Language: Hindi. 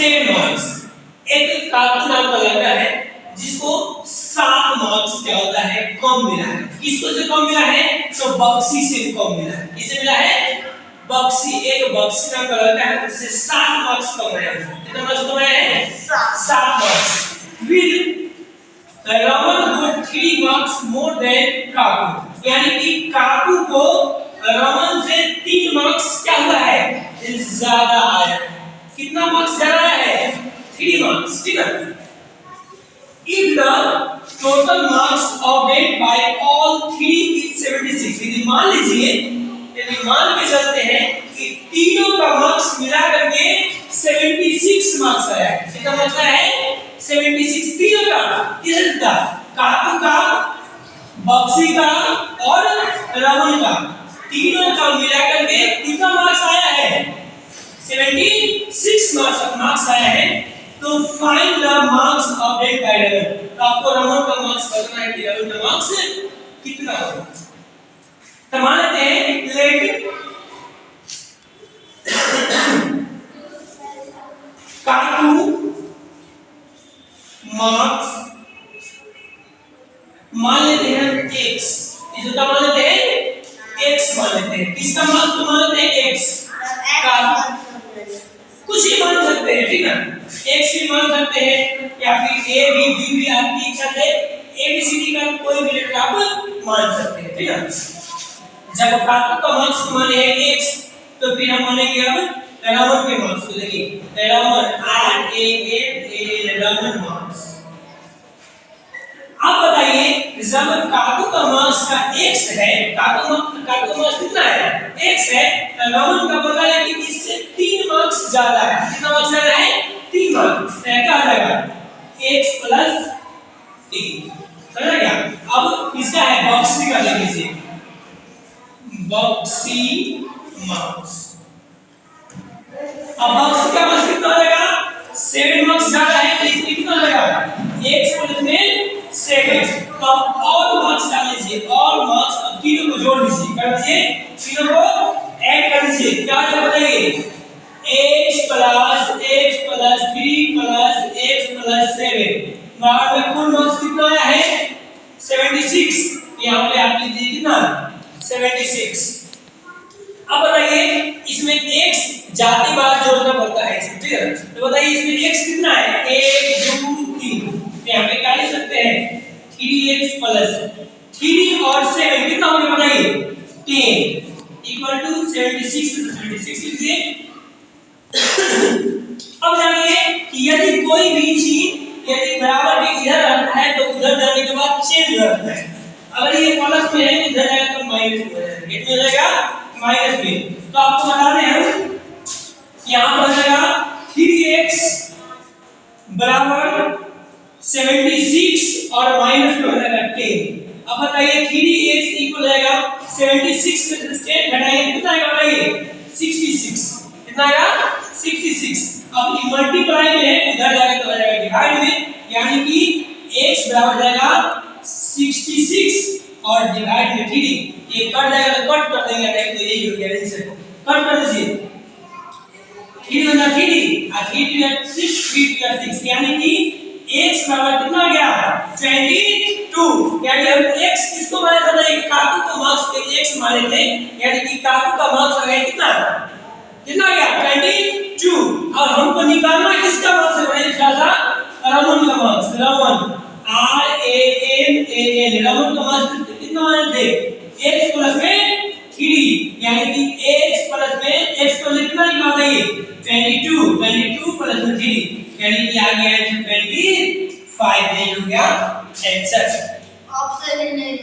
7 मार्क्स। एक काकू नाम का लड़का है जिसको 7 मार्क्स क्या होता है कम मिला है। किसको से कम मिला है? तो बक्सी से कम मिला है। किसे मिला है? बक्सी। एक बक्सी नाम का लड़का है, उससे 7 मार्क्स कम आया है। कितना मार्क्स कम आया है? 7 marks. Will Raman got 3 marks more than काकू। यानी कि काकू को रमन से 3 मार्क्स क्या हुआ है? ज्यादा आया। कितना मार्क्स ज्यादा आया है? 3 मार्क्स। ठीक है। If the total marks obtained by all 3 is 76, यदि मान लीजिए, यदि मान के चलते हैं कि तीनों का मार्क्स मिला करके 76 मार्क्स आया है। कितना मार्क्स आया है? 76। तीनों का, किसका? काकू का, बक्सी का और रमन का, तीनों का मिला करके कितना मार्क्स आया है? 76 मार्क्स आया है। तो find the marks obtained by Raman. तो आपको रमन का मार्क्स बताना है कि रमन का मार्क्स कितना होगा। तो मान लेते हैं लेट काकू मार्क्स मान लेते हैं x। इसका मान लेते हैं x मान लेते हैं। किसका मार्क्स तो मान लेते हैं x का। कुछ ही मान सकते हैं, ठीक है। x भी मान सकते हैं या फिर a b b भी आपकी इच्छा से a b c d का कोई भी लेटर आप मान सकते हैं, ठीक है। जब काकू का मार्क्स माने हैं x, तो फिर हम मानेंगे अब रमन के मार्क्स को। देखिए रमन रमन मार्क्स। अब बताइए जब काकू का मार्क्स का x है, काकू मार्क्स कितना है? x है। रमन का पता है कि इससे 3 मार्क्स ज्यादा है। कितना मार्क्स ज्यादा है? 3 मार्क्स। क्या आ जाएगा? x + 3। समझ गया? अब इसका है बक्सी का, देख लीजिए बक्सी मार्क्स। अब बक्सी का मार्क्स कितना आ जाएगा? 7 मार्क्स ज्यादा है, तो इसमें कितना आ जाएगा? x + 7। तो और मार्क्स डाल लीजिए, और मार्क्स अब तीनों को जोड़ लीजिए, कर दीजिए, तीनों को ऐड कर दीजिए। क्या आ जाएगा बताइए? x + 3 + x + 7 बराबर में कुल मार्क्स कितना आया है? 76। यहाँ पे आप लीजिए कितना? 76। अब बताइए इसमें x जाति बार जोड़ना पड़ता है, ठीक है। तो बताइए इसमें x कितना है? 1 2 3। यहाँ पे क्या लिख सकते हैं? 3x + 3 और 7 कितना होगा बताइए? 10 = 76। 76 लीजिए। अब जानिए कि यदि कोई भी चीज यदि बराबर के इधर रहता है तो उधर जाने के बाद चेंज रहता है। अगर ये प्लस में है इधर जाएगा तो माइनस में हो जाएगा। कितना हो जाएगा? माइनस में। तो आपको बता दें हम यहां पर हो जाएगा 3x = 76 और माइनस में हो जाएगा 10। अब बताइए 3x = जाएगा 76 में से 10 घटाइए कितना आएगा बताइए? 66। कितना आएगा? 66। अब ये मल्टीप्लाई में है, इधर जाएगा तो आ जाएगा डिवाइड में, यानी कि x बराबर जाएगा 66 और डिवाइड में 3। ये कट जाएगा तो कट कर देंगे, नहीं तो यही हो गया आंसर। कट कर दीजिए। 3 × 3 और 3 × 6 3 × 6 यानी कि x बराबर कितना आ गया? 22। यानी हम x किसको माने थे? बताइए काकू का मार्क्स के x माने थे, यानी कि काकू का मार्क्स आ गया कितना? कितना आ गया? 22। और हमको निकालना किसका मार्क्स है? बताइए थोड़ा सा। रमन का मार्क्स। रमन रमन का मार्क्स कितना माने थे? x + 3 यानी कि x + में x को कितना निकाल देंगे? 22 + 3 यानी कि आ गया आंसर 25। नहीं हो गया आंसर। ऑप्शन नहीं।